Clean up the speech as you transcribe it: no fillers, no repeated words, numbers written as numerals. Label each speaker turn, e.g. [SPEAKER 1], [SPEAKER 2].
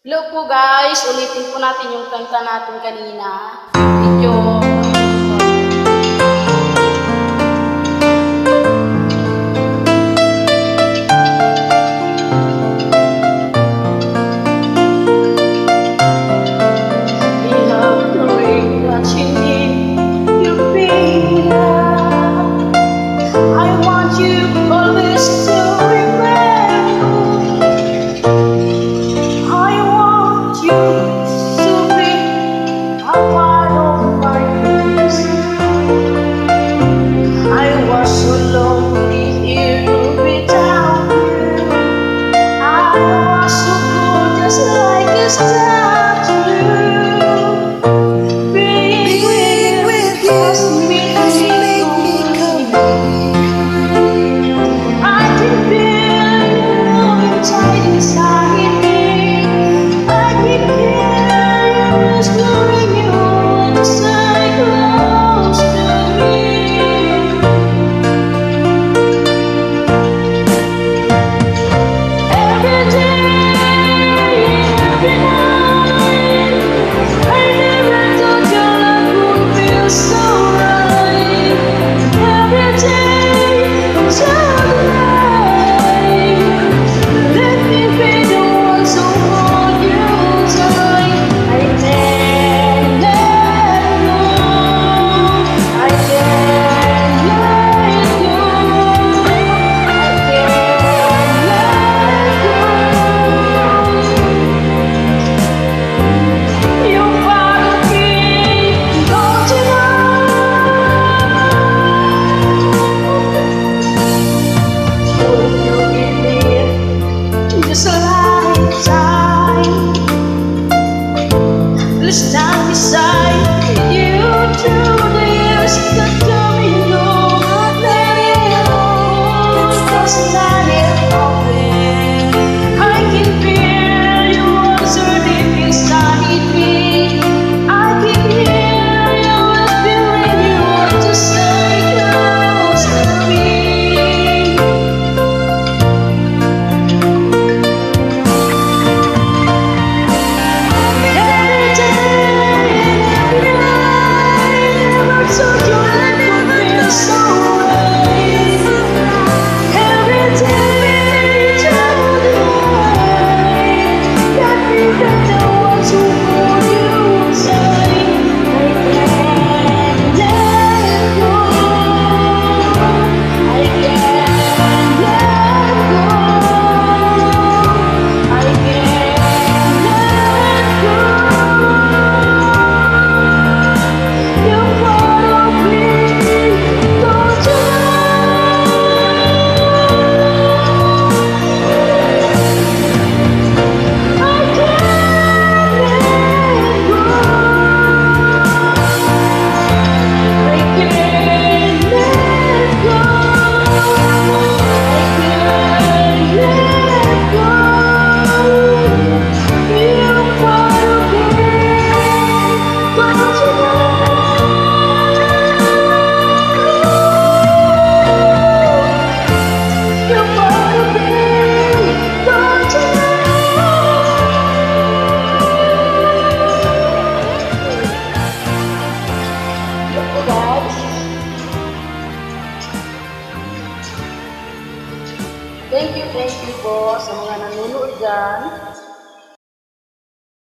[SPEAKER 1] Hello po guys, ulitin po natin yung kanta natin kanina. Medyo stand beside you through the years that come and go. Let it all, just let it all in. I can feel your answer deep inside me. I can hear your feeling you want to say close to me. Thank you po sa mga nanonood dyan.